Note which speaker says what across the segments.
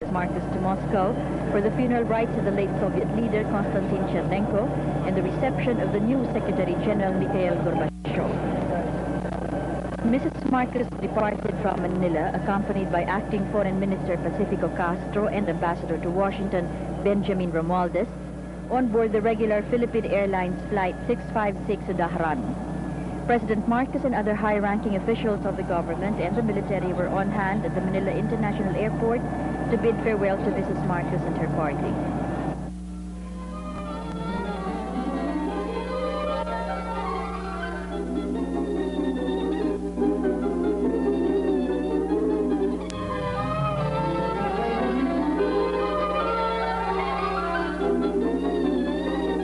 Speaker 1: Mrs. Marcos to Moscow for the funeral rites of the late Soviet leader Konstantin Chernenko and the reception of the new Secretary General Mikhail Gorbachev. Mrs. Marcos departed from Manila accompanied by Acting Foreign Minister Pacifico Castro and Ambassador to Washington Benjamin Romualdez on board the regular Philippine Airlines Flight 656 to Dahran. President Marcos and other high-ranking officials of the government and the military were on hand at the Manila International Airport to bid farewell to Mrs. Marcos and her party.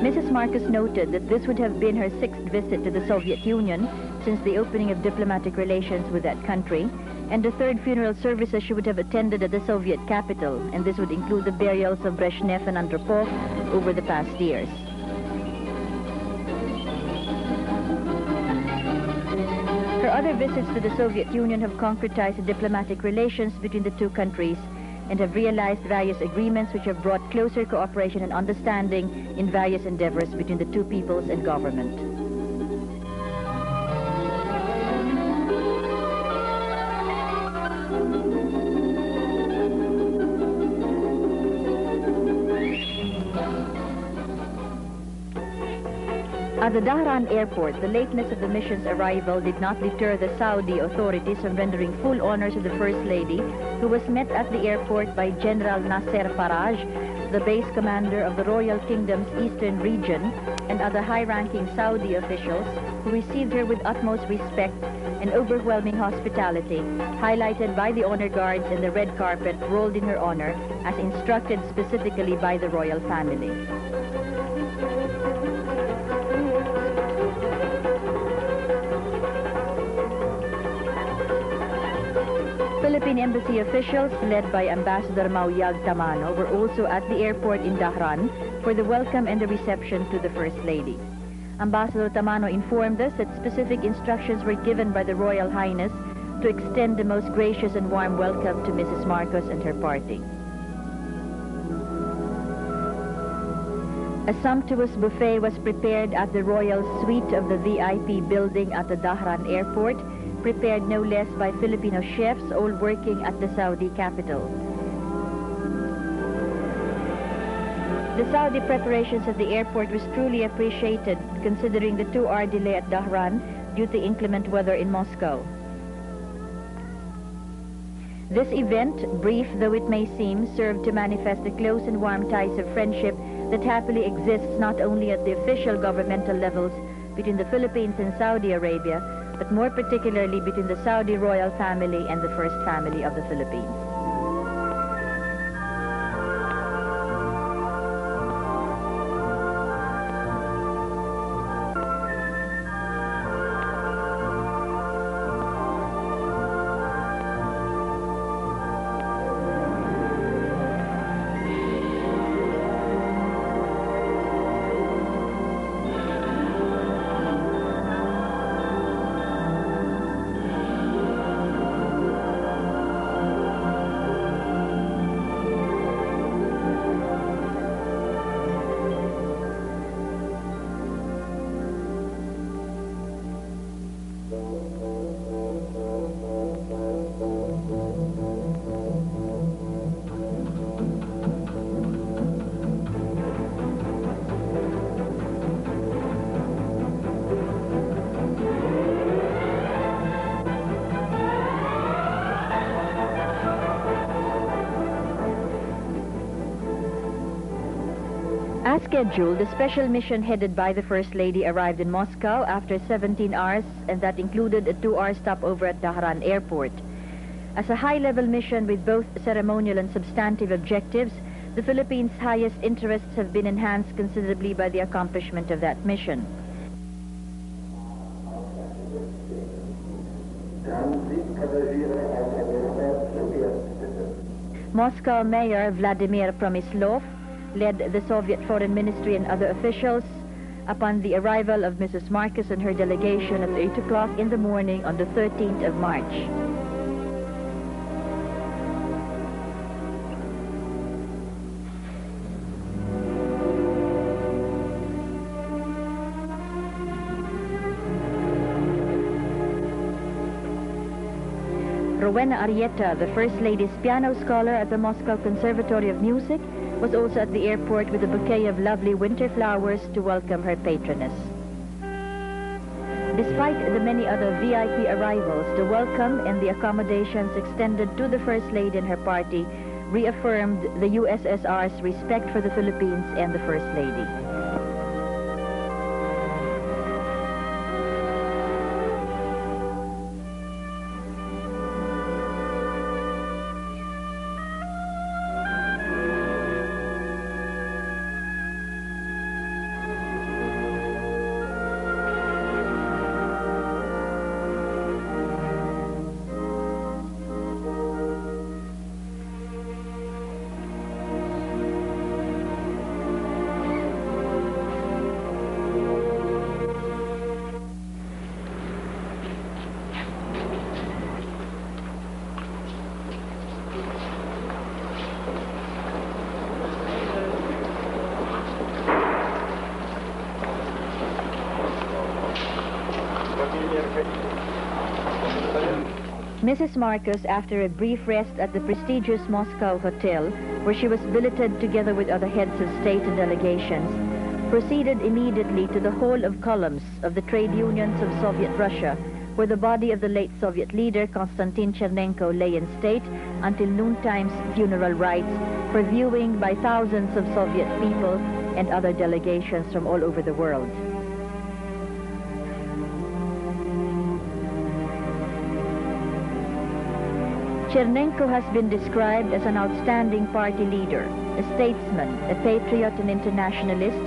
Speaker 1: Mrs. Marcos noted that this would have been her 6th visit to the Soviet Union since the opening of diplomatic relations with that country, and the 3rd funeral services she would have attended at the Soviet capital, and this would include the burials of Brezhnev and Andropov over the past years. Her other visits to the Soviet Union have concretized the diplomatic relations between the two countries and have realized various agreements which have brought closer cooperation and understanding in various endeavors between the two peoples and government. At the Dahran airport, the lateness of the mission's arrival did not deter the Saudi authorities from rendering full honors to the First Lady, who was met at the airport by General Nasser Faraj, the base commander of the Royal Kingdom's Eastern region, and other high-ranking Saudi officials who received her with utmost respect and overwhelming hospitality, highlighted by the honor guards and the red carpet rolled in her honor, as instructed specifically by the royal family. Philippine embassy officials, led by Ambassador Mauyag Tamano, were also at the airport in Dahran for the welcome and the reception to the First Lady. Ambassador Tamano informed us that specific instructions were given by the Royal Highness to extend the most gracious and warm welcome to Mrs. Marcos and her party. A sumptuous buffet was prepared at the royal suite of the VIP building at the Dahran airport, prepared no less by Filipino chefs, all working at the Saudi capital. The Saudi preparations at the airport was truly appreciated, considering the 2-hour delay at Dahran due to inclement weather in Moscow. This event, brief though it may seem, served to manifest the close and warm ties of friendship that happily exists not only at the official governmental levels between the Philippines and Saudi Arabia, but more particularly between the Saudi royal family and the First Family of the Philippines. As scheduled, the special mission headed by the First Lady arrived in Moscow after 17 hours, and that included a 2-hour stopover at Dahran Airport. As a high-level mission with both ceremonial and substantive objectives, the Philippines' highest interests have been enhanced considerably by the accomplishment of that mission. Moscow Mayor Vladimir Promislov led the Soviet Foreign Ministry and other officials upon the arrival of Mrs. Marcos and her delegation at 8 o'clock in the morning on the 13th of March. Rowena Arrieta, the First Lady's piano scholar at the Moscow Conservatory of Music, was also at the airport with a bouquet of lovely winter flowers to welcome her patroness. Despite the many other VIP arrivals, the welcome and the accommodations extended to the First Lady and her party reaffirmed the USSR's respect for the Philippines and the First Lady. Mrs. Marcos, after a brief rest at the prestigious Moscow hotel, where she was billeted together with other heads of state and delegations, proceeded immediately to the Hall of Columns of the Trade Unions of Soviet Russia, where the body of the late Soviet leader Konstantin Chernenko lay in state until noontime's funeral rites for viewing by thousands of Soviet people and other delegations from all over the world. Chernenko has been described as an outstanding party leader, a statesman, a patriot and internationalist,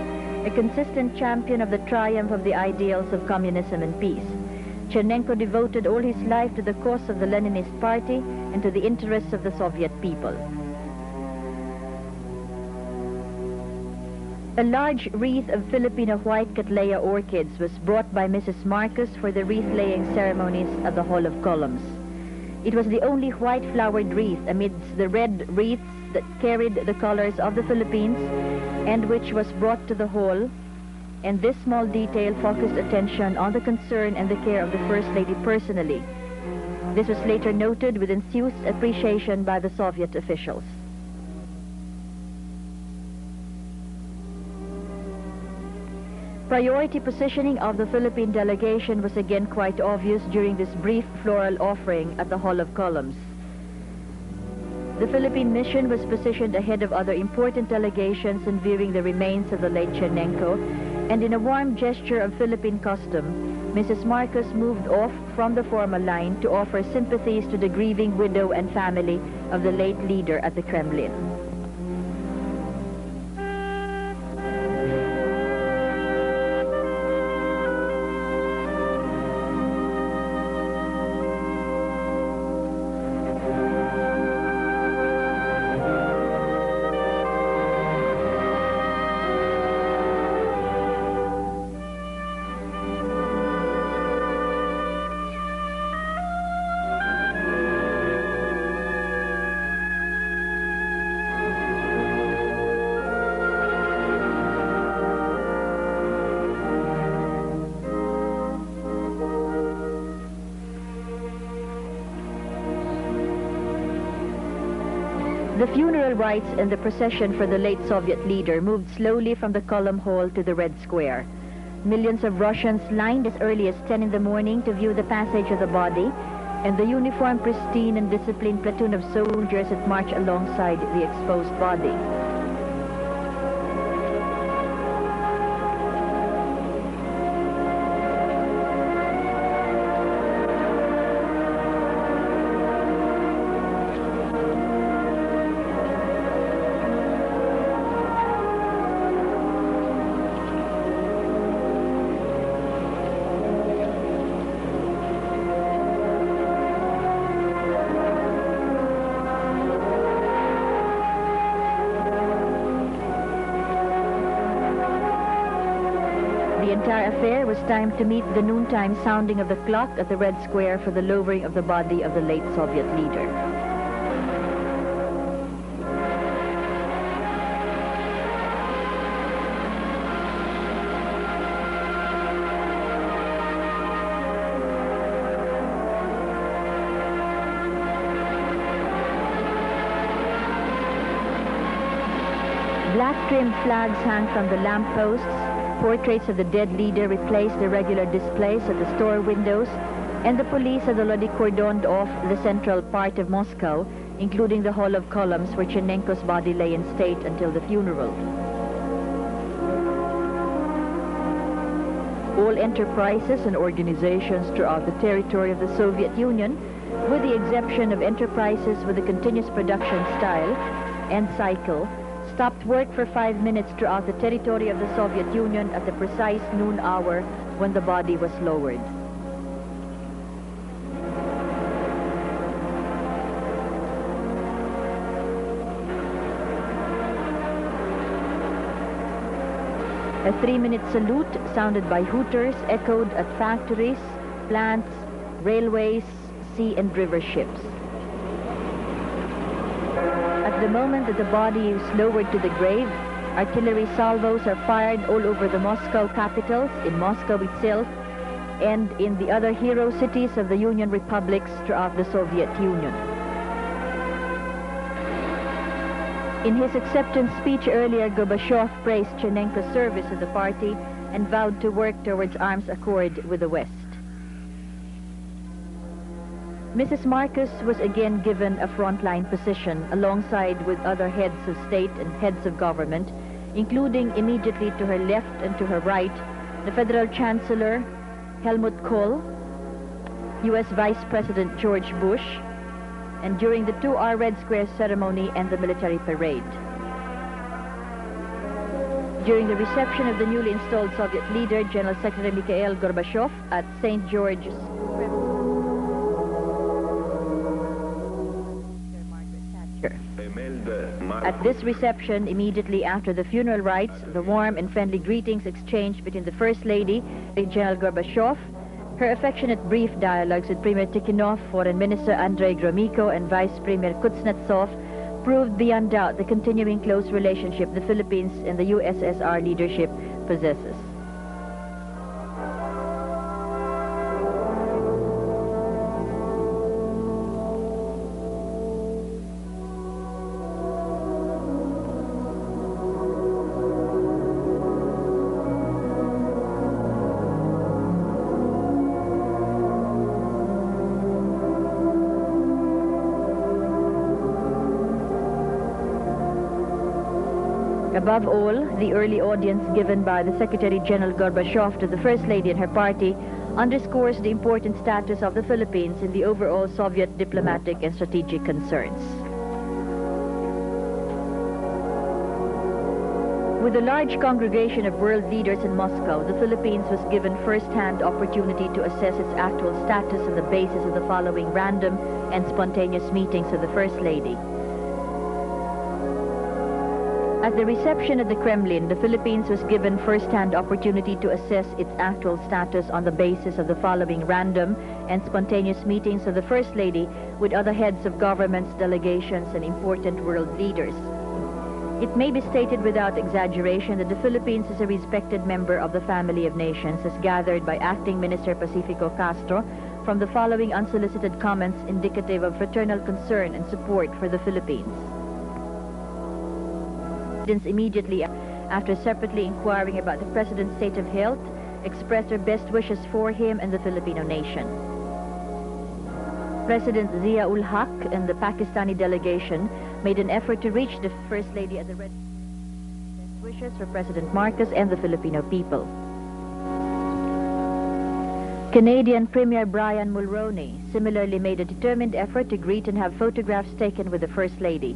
Speaker 1: a consistent champion of the triumph of the ideals of communism and peace. Chernenko devoted all his life to the cause of the Leninist party and to the interests of the Soviet people. A large wreath of Filipino white Cattleya orchids was brought by Mrs. Marcos for the wreath-laying ceremonies at the Hall of Columns. It was the only white-flowered wreath amidst the red wreaths that carried the colors of the Philippines and which was brought to the hall, and this small detail focused attention on the concern and the care of the First Lady personally. This was later noted with enthused appreciation by the Soviet officials. Priority positioning of the Philippine delegation was again quite obvious during this brief floral offering at the Hall of Columns. The Philippine mission was positioned ahead of other important delegations in viewing the remains of the late Chernenko, and in a warm gesture of Philippine custom, Mrs. Marcos moved off from the formal line to offer sympathies to the grieving widow and family of the late leader at the Kremlin. The funeral rites and the procession for the late Soviet leader moved slowly from the Column Hall to the Red Square. Millions of Russians lined as early as 10 in the morning to view the passage of the body, and the uniformed, pristine and disciplined platoon of soldiers that marched alongside the exposed body. The entire affair was timed to meet the noontime sounding of the clock at the Red Square for the lowering of the body of the late Soviet leader. Black-trimmed flags hang from the lampposts. Portraits of the dead leader replace the regular displays at the store windows, and the police had already cordoned off the central part of Moscow, including the Hall of Columns where Chernenko's body lay in state until the funeral. All enterprises and organizations throughout the territory of the Soviet Union, with the exception of enterprises with a continuous production style and cycle, stopped work for 5 minutes throughout the territory of the Soviet Union at the precise noon hour when the body was lowered. A 3-minute salute sounded by hooters echoed at factories, plants, railways, sea and river ships. At the moment that the body is lowered to the grave, artillery salvos are fired all over the Moscow capitals, in Moscow itself, and in the other hero cities of the Union republics throughout the Soviet Union. In his acceptance speech earlier, Gorbachev praised Chernenko's service to the party and vowed to work towards arms accord with the West. Mrs. Marcos was again given a frontline position alongside with other heads of state and heads of government, including immediately to her left and to her right, the Federal Chancellor Helmut Kohl, U.S. Vice President George Bush, and during the 2-hour Red Square ceremony and the military parade. During the reception of the newly installed Soviet leader, General Secretary Mikhail Gorbachev, at St. George's At this reception, immediately after the funeral rites, the warm and friendly greetings exchanged between the First Lady, General Gorbachev, her affectionate brief dialogues with Premier Tikhonov, Foreign Minister Andrei Gromyko, and Vice Premier Kuznetsov proved beyond doubt the continuing close relationship the Philippines and the USSR leadership possesses. Above all, the early audience given by the Secretary-General Gorbachev to the First Lady and her party underscores the important status of the Philippines in the overall Soviet diplomatic and strategic concerns. With a large congregation of world leaders in Moscow, the Philippines was given first-hand opportunity to assess its actual status on the basis of the following random and spontaneous meetings of the First Lady. At the reception at the Kremlin, the Philippines was given first-hand opportunity to assess its actual status on the basis of the following random and spontaneous meetings of the First Lady with other heads of governments, delegations, and important world leaders. It may be stated without exaggeration that the Philippines is a respected member of the family of nations, as gathered by Acting Minister Pacifico Castro from the following unsolicited comments indicative of fraternal concern and support for the Philippines. Immediately after separately inquiring about the President's state of health, expressed their best wishes for him and the Filipino nation. President Zia-ul Haq and the Pakistani delegation made an effort to reach the First Lady at the Red best wishes for President Marcos and the Filipino people. Canadian Premier Brian Mulroney similarly made a determined effort to greet and have photographs taken with the First Lady.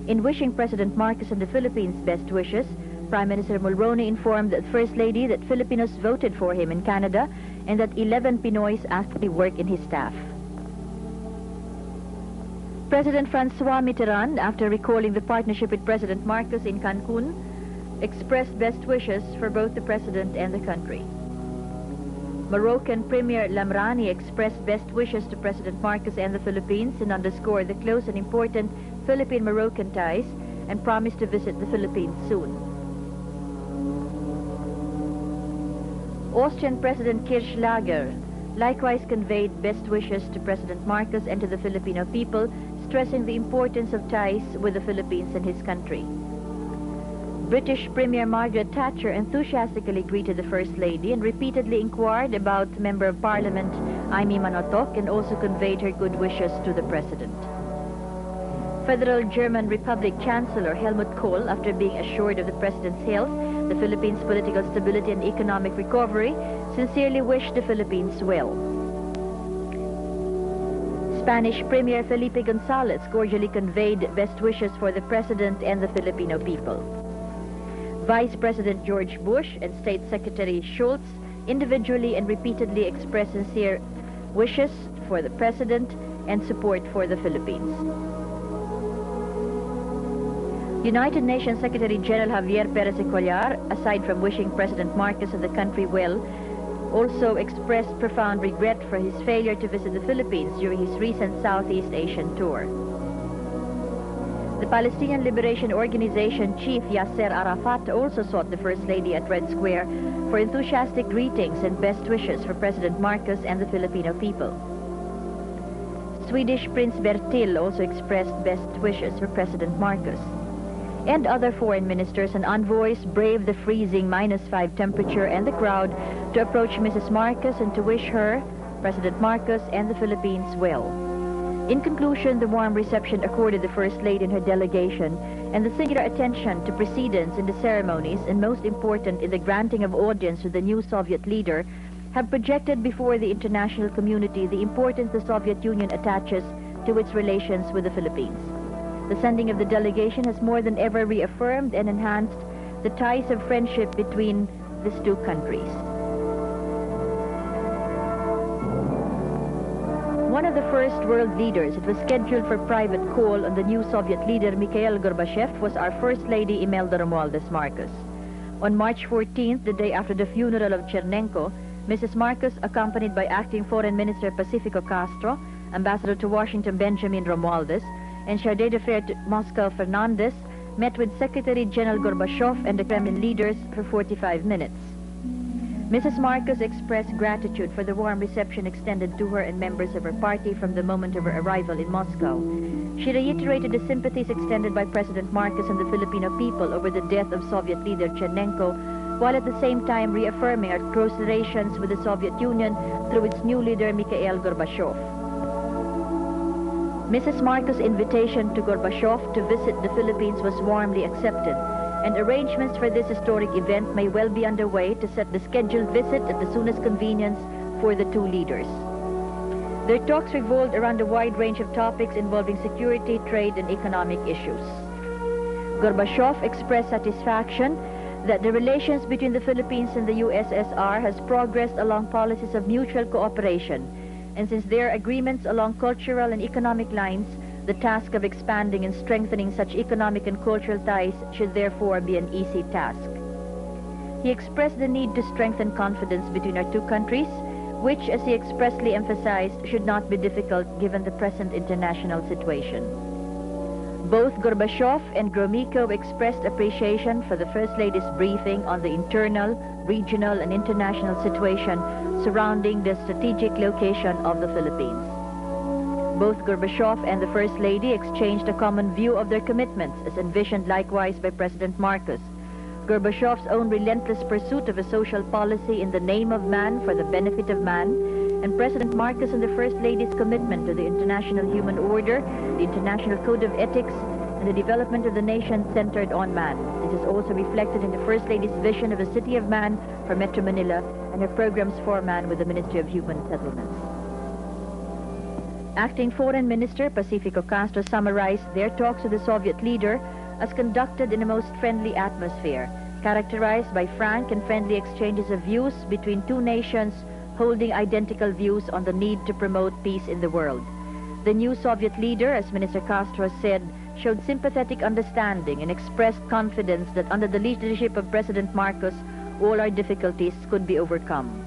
Speaker 1: In wishing President Marcos and the Philippines best wishes, Prime Minister Mulroney informed the First Lady that Filipinos voted for him in Canada and that 11 Pinoys actively work in his staff. President Francois Mitterrand, after recalling the partnership with President Marcos in Cancun, expressed best wishes for both the President and the country. Moroccan Premier Lamrani expressed best wishes to President Marcos and the Philippines and underscored the close and important Philippine-Moroccan ties and promised to visit the Philippines soon. Austrian President Kirchlager likewise conveyed best wishes to President Marcos and to the Filipino people, stressing the importance of ties with the Philippines and his country. British Premier Margaret Thatcher enthusiastically greeted the First Lady and repeatedly inquired about Member of Parliament Amy Manotok and also conveyed her good wishes to the President. Federal German Republic Chancellor Helmut Kohl, after being assured of the President's health, the Philippines' political stability and economic recovery, sincerely wished the Philippines well. Spanish Premier Felipe Gonzalez cordially conveyed best wishes for the President and the Filipino people. Vice President George Bush and State Secretary Schultz individually and repeatedly expressed sincere wishes for the President and support for the Philippines. United Nations Secretary General Javier Perez-Ecuellar, aside from wishing President Marcos and the country well, also expressed profound regret for his failure to visit the Philippines during his recent Southeast Asian tour. The Palestinian Liberation Organization chief Yasser Arafat also sought the First Lady at Red Square for enthusiastic greetings and best wishes for President Marcos and the Filipino people. Swedish Prince Bertil also expressed best wishes for President Marcos. And other foreign ministers and envoys braved the freezing -5 temperature and the crowd to approach Mrs. Marcos and to wish her, President Marcos, and the Philippines well. In conclusion, the warm reception accorded the First Lady and her delegation, and the singular attention to precedence in the ceremonies, and most important in the granting of audience to the new Soviet leader, have projected before the international community the importance the Soviet Union attaches to its relations with the Philippines. The sending of the delegation has more than ever reaffirmed and enhanced the ties of friendship between these two countries. One of the first world leaders that was scheduled for private call on the new Soviet leader Mikhail Gorbachev was our First Lady Imelda Marcos. On March 14th, the day after the funeral of Chernenko, Mrs. Marcos, accompanied by Acting Foreign Minister Pacifico Castro, Ambassador to Washington Benjamin Romualdez, and Chargé d'Affaires to Moscow Fernandez, met with Secretary General Gorbachev and the Kremlin leaders for 45 minutes. Mrs. Marcos expressed gratitude for the warm reception extended to her and members of her party from the moment of her arrival in Moscow. She reiterated the sympathies extended by President Marcos and the Filipino people over the death of Soviet leader Chernenko, while at the same time reaffirming our close relations with the Soviet Union through its new leader Mikhail Gorbachev. Mrs. Marcos' invitation to Gorbachev to visit the Philippines was warmly accepted, and arrangements for this historic event may well be underway to set the scheduled visit at the soonest convenience for the two leaders. Their talks revolved around a wide range of topics involving security, trade, and economic issues. Gorbachev expressed satisfaction that the relations between the Philippines and the USSR has progressed along policies of mutual cooperation, and since there are agreements along cultural and economic lines, the task of expanding and strengthening such economic and cultural ties should therefore be an easy task. He expressed the need to strengthen confidence between our two countries, which, as he expressly emphasized, should not be difficult given the present international situation. Both Gorbachev and Gromyko expressed appreciation for the First Lady's briefing on the internal, regional, and international situation surrounding the strategic location of the Philippines. Both Gorbachev and the First Lady exchanged a common view of their commitments, as envisioned likewise by President Marcos. Gorbachev's own relentless pursuit of a social policy in the name of man for the benefit of man, and President Marcos and the First Lady's commitment to the international human order, the international code of ethics, and the development of the nation centered on man. This is also reflected in the First Lady's vision of a city of man for Metro Manila and her programs for man with the Ministry of Human Settlements. Acting Foreign Minister Pacifico Castro summarized their talks with the Soviet leader as conducted in a most friendly atmosphere, characterized by frank and friendly exchanges of views between two nations holding identical views on the need to promote peace in the world. The new Soviet leader, as Minister Castro said, showed sympathetic understanding and expressed confidence that under the leadership of President Marcos, all our difficulties could be overcome.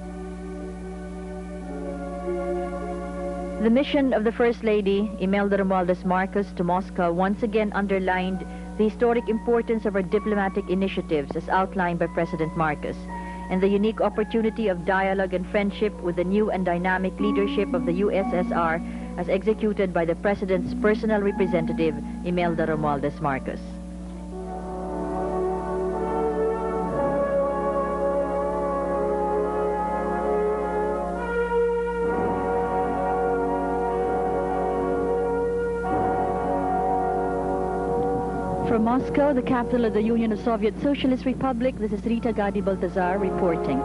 Speaker 1: The mission of the First Lady, Imelda Marcos, to Moscow once again underlined the historic importance of our diplomatic initiatives as outlined by President Marcos, and the unique opportunity of dialogue and friendship with the new and dynamic leadership of the USSR as executed by the President's personal representative, Imelda Marcos. From Moscow, the capital of the Union of Soviet Socialist Republic, this is Rita Gadi Baltazar reporting.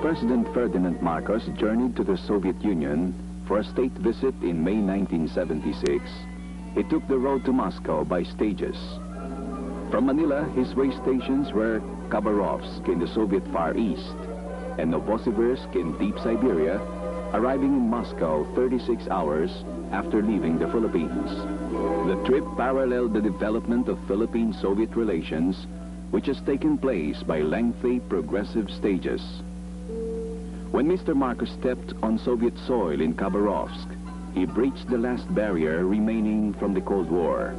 Speaker 2: President Ferdinand Marcos journeyed to the Soviet Union for a state visit in May 1976. He took the road to Moscow by stages. From Manila, his way stations were Khabarovsk in the Soviet Far East and Novosibirsk in deep Siberia, arriving in Moscow 36 hours after leaving the Philippines. The trip paralleled the development of Philippine-Soviet relations, which has taken place by lengthy progressive stages. When Mr. Marcos stepped on Soviet soil in Khabarovsk, he breached the last barrier remaining from the Cold War.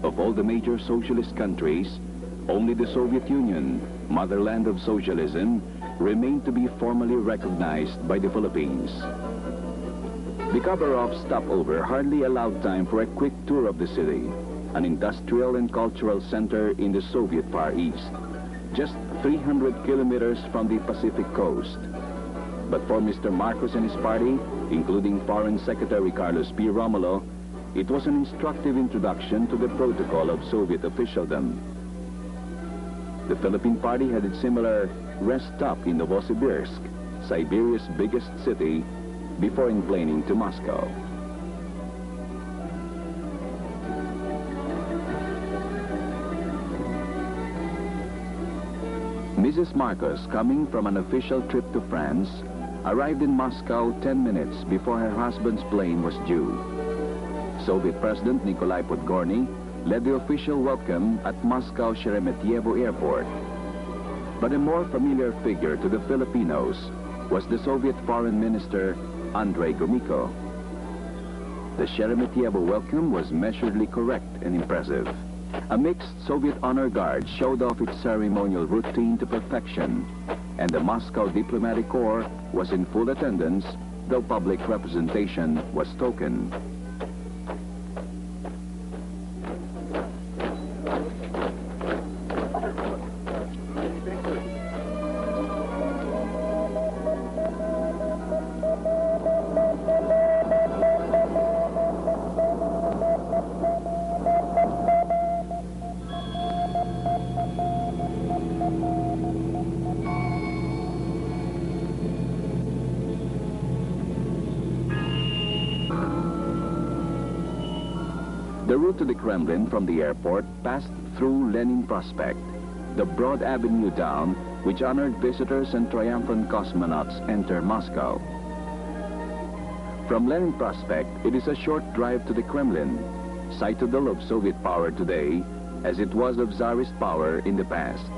Speaker 2: Of all the major socialist countries, only the Soviet Union, motherland of socialism, remained to be formally recognized by the Philippines. The Khabarovsk stopover hardly allowed time for a quick tour of the city, an industrial and cultural center in the Soviet Far East, just 300 kilometers from the Pacific coast. But for Mr. Marcos and his party, including Foreign Secretary Carlos P. Romulo, it was an instructive introduction to the protocol of Soviet officialdom. The Philippine party had its similar rest stop in Novosibirsk, Siberia's biggest city, before enplaning to Moscow. Mrs. Marcos, coming from an official trip to France, arrived in Moscow 10 minutes before her husband's plane was due. Soviet President Nikolai Podgorny led the official welcome at Moscow Sheremetyevo Airport. But a more familiar figure to the Filipinos was the Soviet Foreign Minister Andrei Gromyko. The Sheremetyevo welcome was measuredly correct and impressive. A mixed Soviet honor guard showed off its ceremonial routine to perfection, and the Moscow Diplomatic Corps was in full attendance, though public representation was token. The route to the Kremlin from the airport passed through Lenin Prospect, the broad avenue down which honored visitors and triumphant cosmonauts enter Moscow. From Lenin Prospect, it is a short drive to the Kremlin, citadel of Soviet power today, as it was of Tsarist power in the past.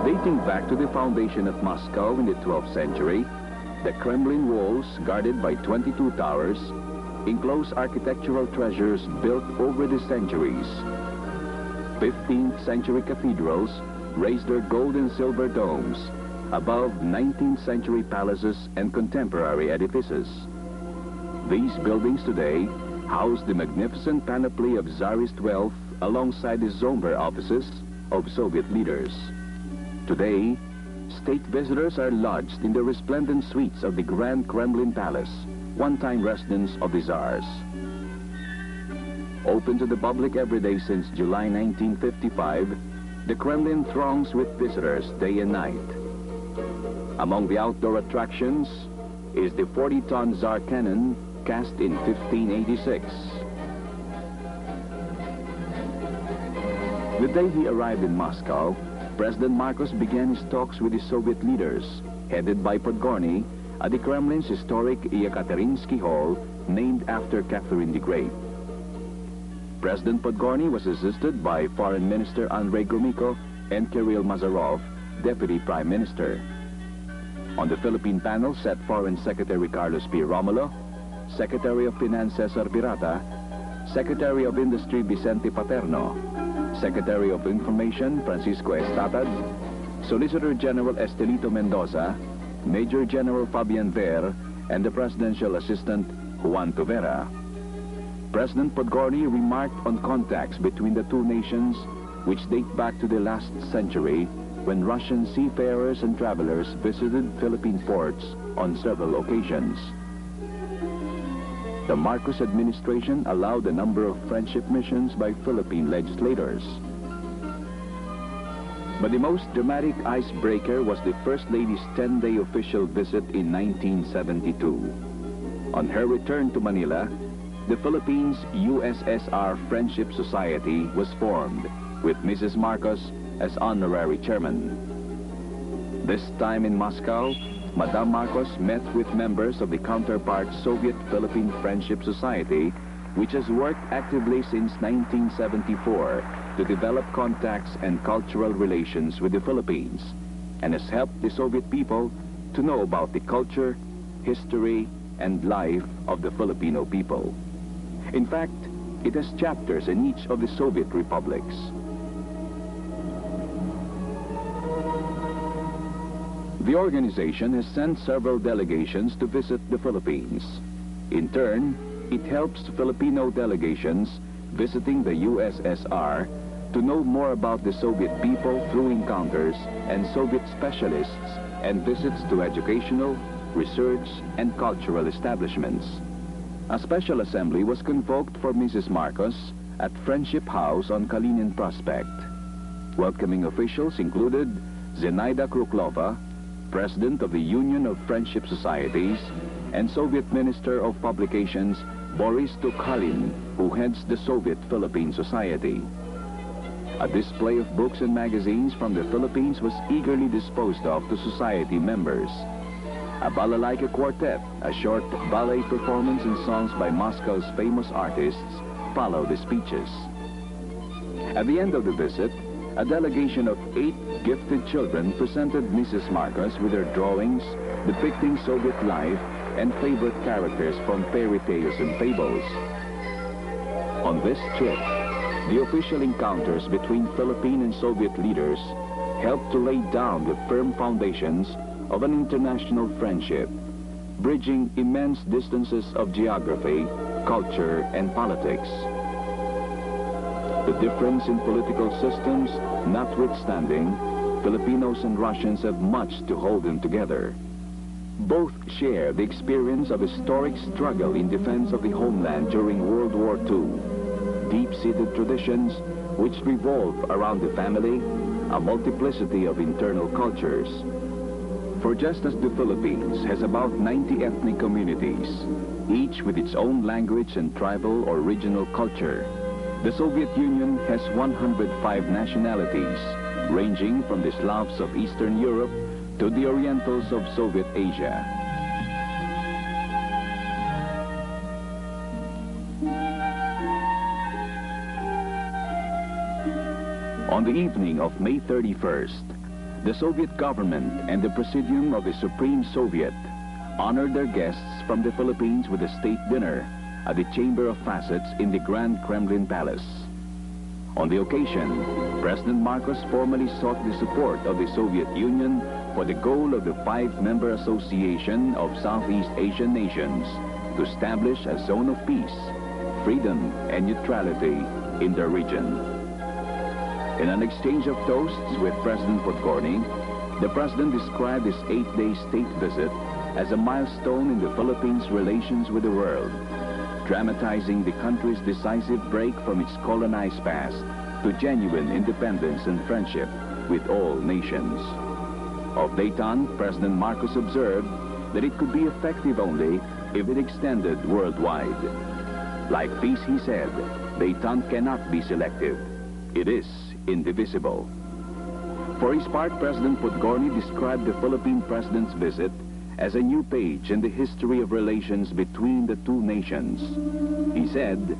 Speaker 2: Dating back to the foundation of Moscow in the 12th century, the Kremlin walls, guarded by 22 towers, enclose architectural treasures built over the centuries. 15th century cathedrals raise their gold and silver domes above 19th century palaces and contemporary edifices. These buildings today house the magnificent panoply of Tsarist wealth alongside the somber offices of Soviet leaders. Today, state visitors are lodged in the resplendent suites of the Grand Kremlin Palace, one-time residence of the Tsars. Open to the public every day since July 1955, the Kremlin throngs with visitors day and night. Among the outdoor attractions is the 40-ton Tsar cannon cast in 1586. The day he arrived in Moscow, President Marcos began his talks with the Soviet leaders, headed by Podgorny, at the Kremlin's historic Yekaterinsky Hall, named after Catherine the Great. President Podgorny was assisted by Foreign Minister Andrei Gromyko and Kirill Mazarov, Deputy Prime Minister. On the Philippine panel sat Foreign Secretary Carlos P. Romulo, Secretary of Finance Cesar Birata, Secretary of Industry Vicente Paterno, Secretary of Information Francisco Estatad, Solicitor General Estelito Mendoza, Major General Fabian Ver, and the Presidential Assistant Juan Tovera. President Podgorny remarked on contacts between the two nations which date back to the last century when Russian seafarers and travelers visited Philippine ports on several occasions. The Marcos administration allowed a number of friendship missions by Philippine legislators. But the most dramatic icebreaker was the First Lady's 10-day official visit in 1972. On her return to Manila, the Philippines USSR Friendship Society was formed, with Mrs. Marcos as honorary chairman. This time in Moscow, Madame Marcos met with members of the counterpart Soviet-Philippine Friendship Society, which has worked actively since 1974 to develop contacts and cultural relations with the Philippines, and has helped the Soviet people to know about the culture, history, and life of the Filipino people. In fact, it has chapters in each of the Soviet republics. The organization has sent several delegations to visit the Philippines. In turn, it helps Filipino delegations visiting the USSR to know more about the Soviet people through encounters and Soviet specialists and visits to educational, research, and cultural establishments. A special assembly was convoked for Mrs. Marcos at Friendship House on Kalinin Prospect. Welcoming officials included Zenaida Kruklova, President of the Union of Friendship Societies, and Soviet Minister of Publications Boris Tukhalin, who heads the Soviet Philippine Society. A display of books and magazines from the Philippines was eagerly disposed of to society members. A balalaika quartet, a short ballet performance and songs by Moscow's famous artists, followed the speeches. At the end of the visit, a delegation of 8 gifted children presented Mrs. Marcos with her drawings depicting Soviet life and favorite characters from fairy tales and fables. On this trip, the official encounters between Philippine and Soviet leaders helped to lay down the firm foundations of an international friendship, bridging immense distances of geography, culture, and politics. The difference in political systems notwithstanding, Filipinos and Russians have much to hold them together. Both share the experience of historic struggle in defense of the homeland during World War II, deep-seated traditions which revolve around the family, a multiplicity of internal cultures. For just as the Philippines has about 90 ethnic communities, each with its own language and tribal or regional culture, the Soviet Union has 105 nationalities, ranging from the Slavs of Eastern Europe to the Orientals of Soviet Asia. On the evening of May 31st, the Soviet government and the Presidium of the Supreme Soviet honored their guests from the Philippines with a state dinner at the Chamber of Facets in the Grand Kremlin Palace. On the occasion, President Marcos formally sought the support of the Soviet Union for the goal of the 5-member Association of Southeast Asian Nations to establish a zone of peace, freedom, and neutrality in the region. In an exchange of toasts with President Podgorny, The president described his 8-day state visit as a milestone in the Philippines' relations with the world, dramatizing the country's decisive break from its colonized past to genuine independence and friendship with all nations. Of Dayton, President Marcos observed that it could be effective only if it extended worldwide. Like peace, he said, Dayton cannot be selective. It is indivisible. For his part, President Podgorny described the Philippine president's visit as a new page in the history of relations between the two nations. He said,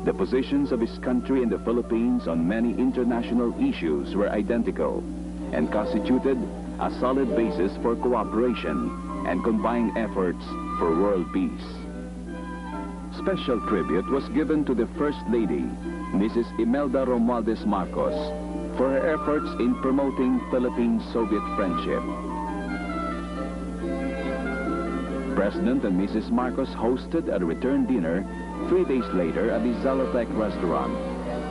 Speaker 2: the positions of his country and the Philippines on many international issues were identical and constituted a solid basis for cooperation and combined efforts for world peace. Special tribute was given to the First Lady, Mrs. Imelda Romualdez Marcos, for her efforts in promoting Philippine-Soviet friendship. President and Mrs. Marcos hosted a return dinner 3 days later at the Zalotec restaurant,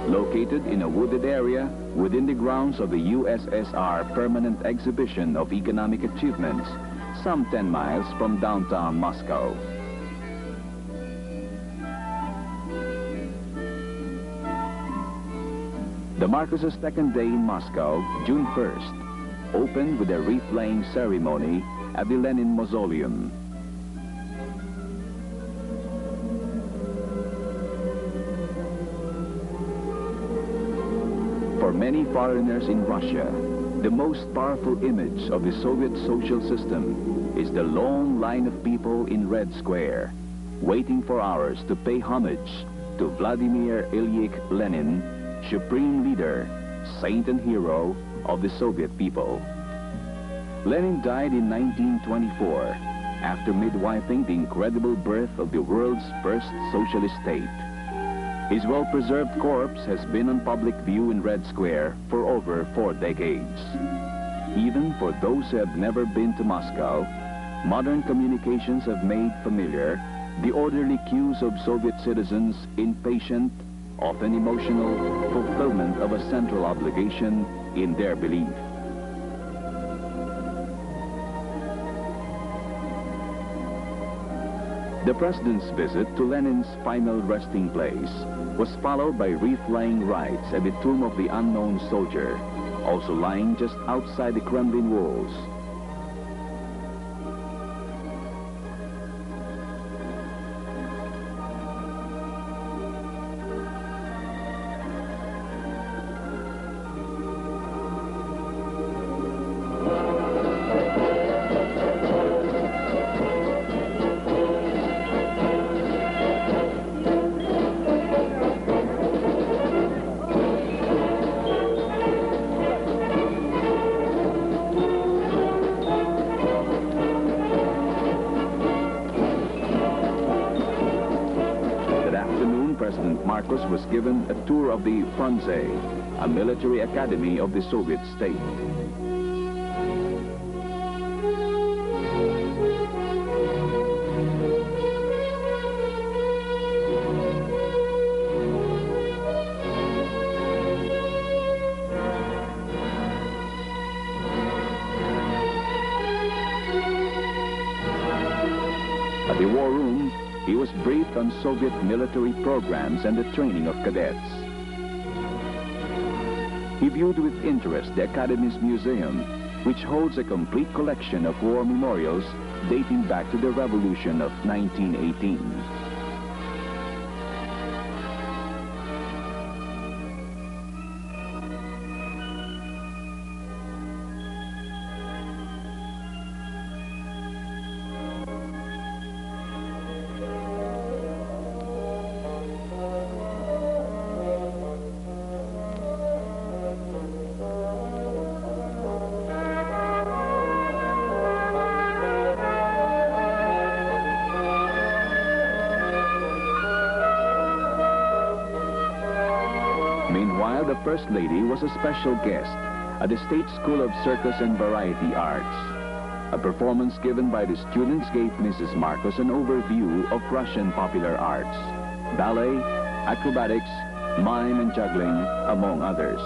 Speaker 2: located in a wooded area within the grounds of the USSR Permanent Exhibition of Economic Achievements, some 10 miles from downtown Moscow. The Marcos' second day in Moscow, June 1st, opened with a wreath-laying ceremony at the Lenin Mausoleum. For many foreigners in Russia, the most powerful image of the Soviet social system is the long line of people in Red Square, waiting for hours to pay homage to Vladimir Ilyich Lenin, supreme leader, saint and hero of the Soviet people. Lenin died in 1924 after midwifing the incredible birth of the world's first socialist state. His well-preserved corpse has been on public view in Red Square for over 4 decades. Even for those who have never been to Moscow, modern communications have made familiar the orderly queues of Soviet citizens in patient, often emotional, fulfillment of a central obligation in their belief. The president's visit to Lenin's final resting place was followed by wreath-laying rites at the tomb of the unknown soldier, also lying just outside the Kremlin walls. President Marcos was given a tour of the Frunze, a military academy of the Soviet state. At the War Room, he was briefed on Soviet military programs and the training of cadets. He viewed with interest the Academy's museum, which holds a complete collection of war memorials dating back to the Revolution of 1918. Meanwhile, the First Lady was a special guest at the State School of Circus and Variety Arts. A performance given by the students gave Mrs. Marcos an overview of Russian popular arts, ballet, acrobatics, mime and juggling, among others.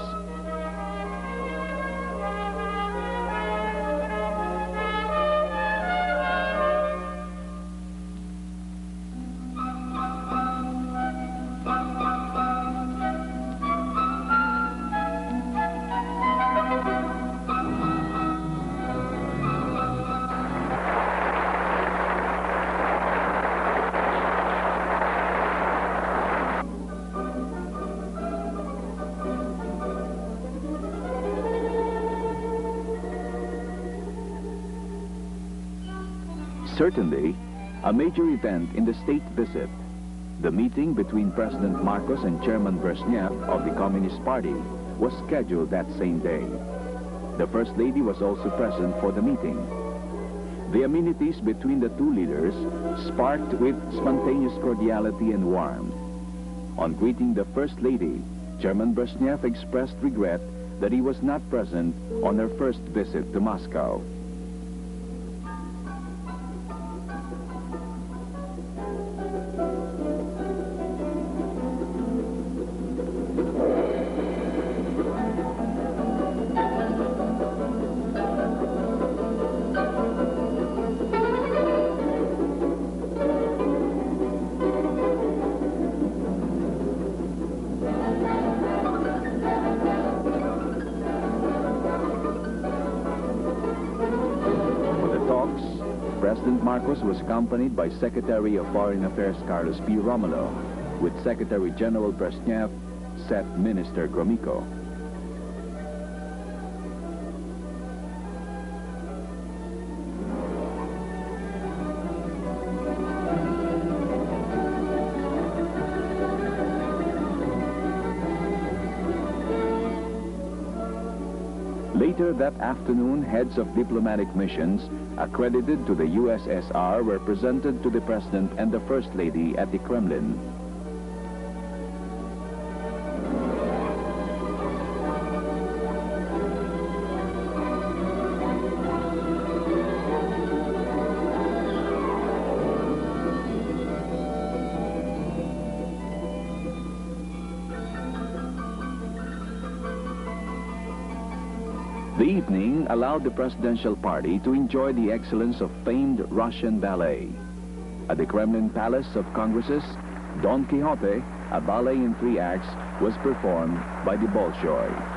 Speaker 2: Certainly, a major event in the state visit, the meeting between President Marcos and Chairman Brezhnev of the Communist Party, was scheduled that same day. The First Lady was also present for the meeting. The amenities between the two leaders sparked with spontaneous cordiality and warmth. On greeting the First Lady, Chairman Brezhnev expressed regret that he was not present on her first visit to Moscow. President Marcos was accompanied by Secretary of Foreign Affairs Carlos P. Romulo, with Secretary General Brezhnev, SET Minister Gromyko. Later that afternoon, heads of diplomatic missions accredited to the USSR were presented to the President and the First Lady at the Kremlin. The evening allowed the presidential party to enjoy the excellence of famed Russian ballet. At the Kremlin Palace of Congresses, Don Quixote, a ballet in 3 acts, was performed by the Bolshoi.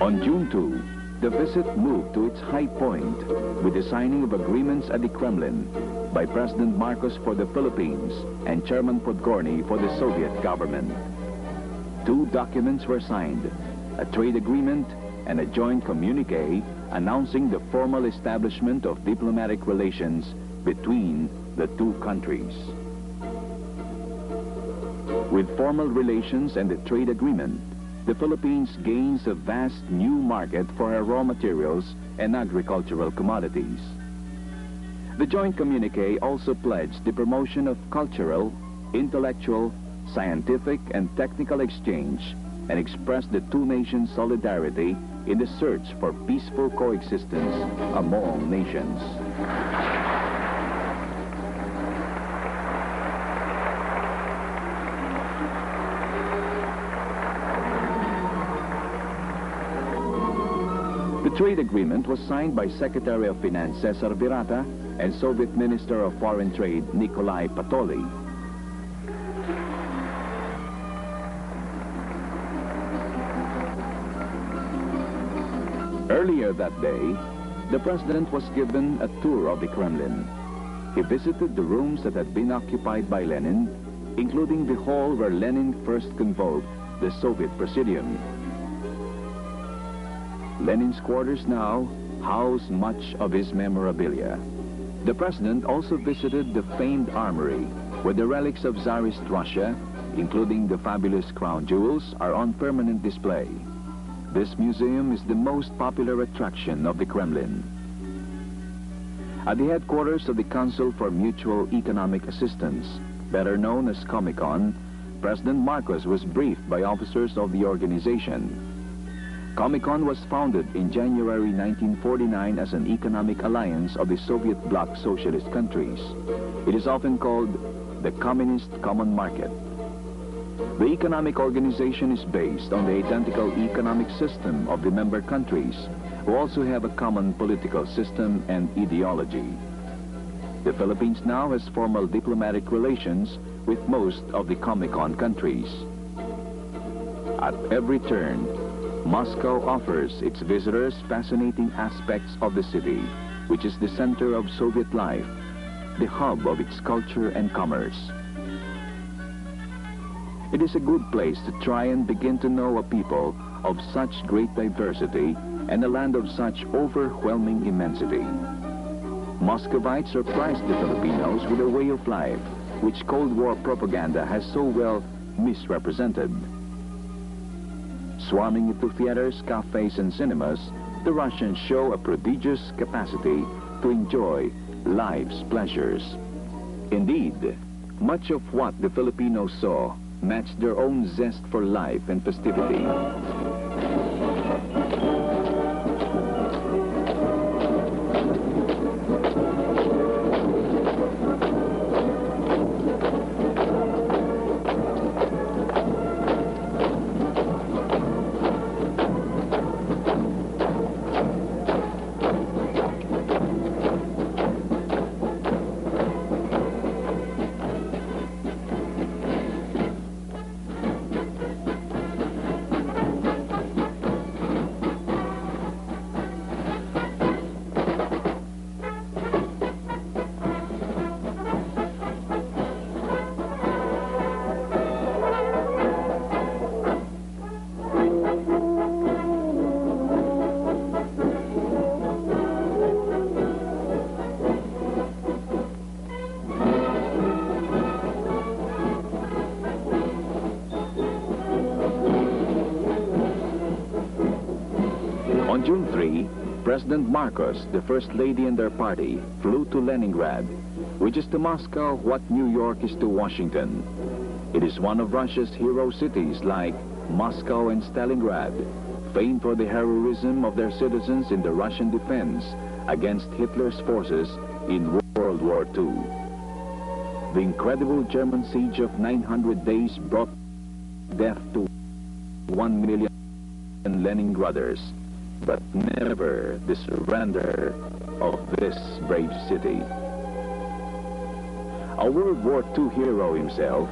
Speaker 2: On June 2, the visit moved to its high point with the signing of agreements at the Kremlin by President Marcos for the Philippines and Chairman Podgorny for the Soviet government. Two documents were signed, a trade agreement and a joint communique announcing the formal establishment of diplomatic relations between the two countries. With formal relations and the trade agreement, the Philippines gains a vast new market for her raw materials and agricultural commodities. The joint communique also pledged the promotion of cultural, intellectual, scientific and technical exchange and expressed the two nations' solidarity in the search for peaceful coexistence among nations. The trade agreement was signed by Secretary of Finance Cesar Virata and Soviet Minister of Foreign Trade Nikolai Patoli. Earlier that day, the President was given a tour of the Kremlin. He visited the rooms that had been occupied by Lenin, including the hall where Lenin first convoked the Soviet Presidium. Lenin's quarters now house much of his memorabilia. The President also visited the famed armory, where the relics of Tsarist Russia, including the fabulous crown jewels, are on permanent display. This museum is the most popular attraction of the Kremlin. At the headquarters of the Council for Mutual Economic Assistance, better known as Comecon, President Marcos was briefed by officers of the organization. Comecon was founded in January 1949 as an economic alliance of the Soviet bloc socialist countries. It is often called the Communist Common Market. The economic organization is based on the identical economic system of the member countries, who also have a common political system and ideology. The Philippines now has formal diplomatic relations with most of the Comecon countries. At every turn, Moscow offers its visitors fascinating aspects of the city, which is the center of Soviet life, the hub of its culture and commerce. It is a good place to try and begin to know a people of such great diversity and a land of such overwhelming immensity. Muscovites surprised the Filipinos with a way of life which Cold War propaganda has so well misrepresented. Swarming into theaters, cafes, and cinemas, the Russians show a prodigious capacity to enjoy life's pleasures. Indeed, much of what the Filipinos saw matched their own zest for life and festivity. On June 3, President Marcos, the First Lady and their party, flew to Leningrad, which is to Moscow what New York is to Washington. It is one of Russia's hero cities like Moscow and Stalingrad, famed for the heroism of their citizens in the Russian defense against Hitler's forces in World War II. The incredible German siege of 900 days brought death to 1 million Leningraders, but never the surrender of this brave city. A World War II hero himself,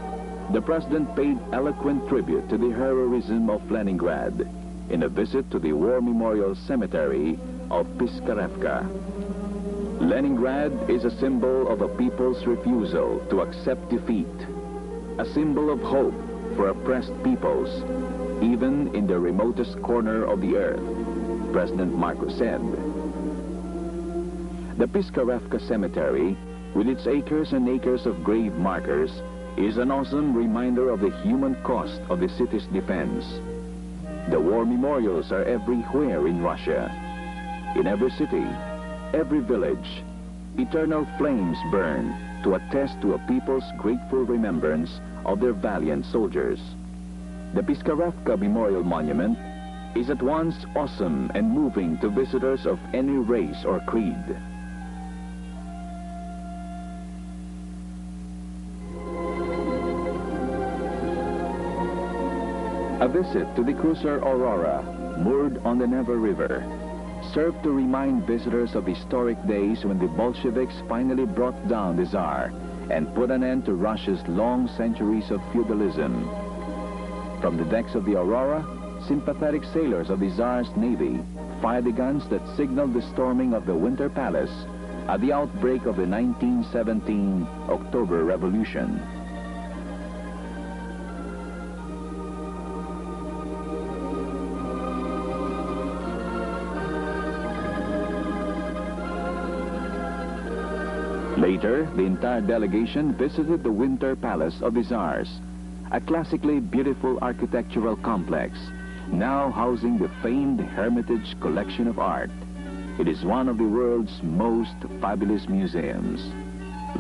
Speaker 2: the President paid eloquent tribute to the heroism of Leningrad. in a visit to the War Memorial Cemetery of Piskarevka. Leningrad is a symbol of a people's refusal to accept defeat, a symbol of hope for oppressed peoples, even in the remotest corner of the earth, President Marcos said. The Piskarevka Cemetery, with its acres and acres of grave markers, is an awesome reminder of the human cost of the city's defense. The war memorials are everywhere in Russia. In every city, every village, eternal flames burn to attest to a people's grateful remembrance of their valiant soldiers. The Piskarevka Memorial Monument is at once awesome and moving to visitors of any race or creed. A visit to the cruiser Aurora, moored on the Neva River, served to remind visitors of historic days when the Bolsheviks finally brought down the Tsar and put an end to Russia's long centuries of feudalism. From the decks of the Aurora, sympathetic sailors of the Tsar's navy fired the guns that signaled the storming of the Winter Palace at the outbreak of the 1917 October Revolution. Later, the entire delegation visited the Winter Palace of the Tsars, a classically beautiful architectural complex, now housing the famed Hermitage collection of art. It is one of the world's most fabulous museums.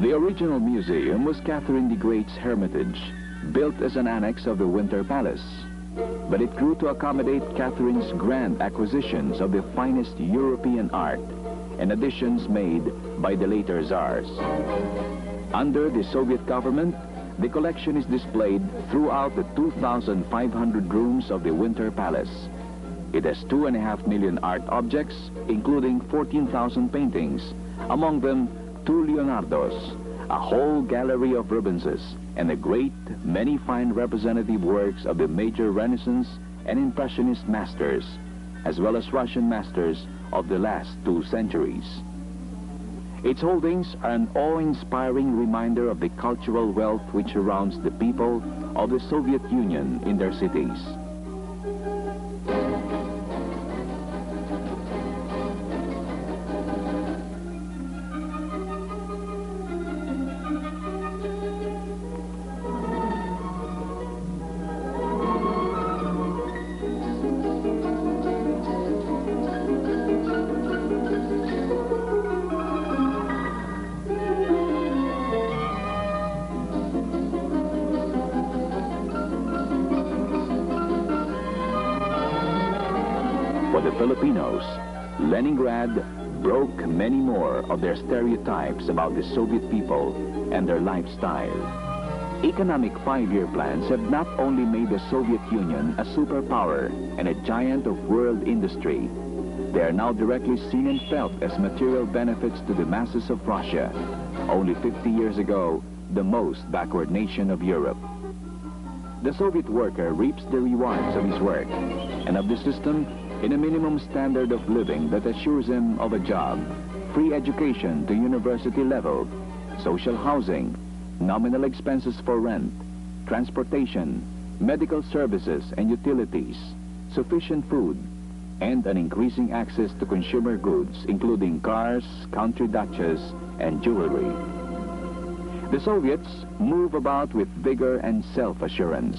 Speaker 2: The original museum was Catherine the Great's Hermitage, built as an annex of the Winter Palace. But it grew to accommodate Catherine's grand acquisitions of the finest European art and additions made by the later Tsars. Under the Soviet government, the collection is displayed throughout the 2,500 rooms of the Winter Palace. It has 2.5 million art objects, including 14,000 paintings, among them 2 Leonardos, a whole gallery of Rubenses, and a great many fine representative works of the major Renaissance and Impressionist masters, as well as Russian masters of the last 2 centuries. Its holdings are an awe-inspiring reminder of the cultural wealth which surrounds the people of the Soviet Union in their cities. For the Filipinos, Leningrad broke many more of their stereotypes about the Soviet people and their lifestyle. Economic 5-year plans have not only made the Soviet Union a superpower and a giant of world industry, they are now directly seen and felt as material benefits to the masses of Russia, only 50 years ago, the most backward nation of Europe. The Soviet worker reaps the rewards of his work and of the system in a minimum standard of living that assures him of a job, free education to university level, social housing, nominal expenses for rent, transportation, medical services and utilities, sufficient food, and an increasing access to consumer goods, including cars, country duchess, and jewelry. The Soviets move about with vigor and self-assurance,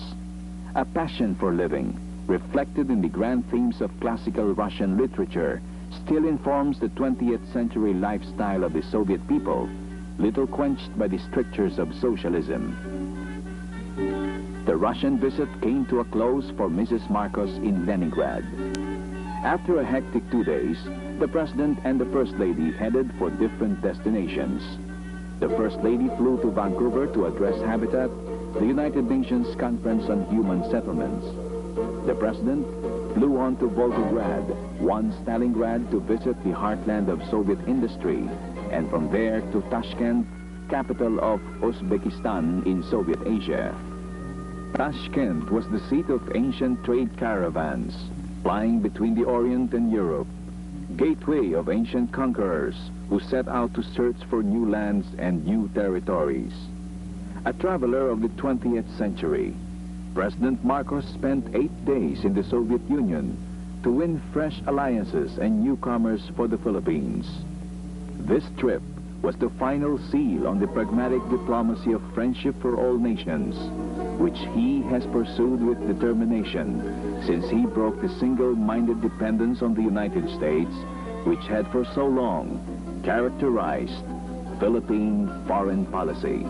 Speaker 2: a passion for living, reflected in the grand themes of classical Russian literature, still informs the 20th century lifestyle of the Soviet people, little quenched by the strictures of socialism. The Russian visit came to a close for Mrs. Marcos in Leningrad. After a hectic 2 days, the President and the First Lady headed for different destinations. The First Lady flew to Vancouver to address Habitat, the United Nations Conference on Human Settlements. The President flew on to Volgograd, one Stalingrad, to visit the heartland of Soviet industry, and from there to Tashkent, capital of Uzbekistan in Soviet Asia. Tashkent was the seat of ancient trade caravans, flying between the Orient and Europe, gateway of ancient conquerors who set out to search for new lands and new territories. A traveler of the 20th century, President Marcos spent 8 days in the Soviet Union to win fresh alliances and newcomers for the Philippines. This trip was the final seal on the pragmatic diplomacy of friendship for all nations, which he has pursued with determination since he broke the single-minded dependence on the United States, which had for so long characterized Philippine foreign policy.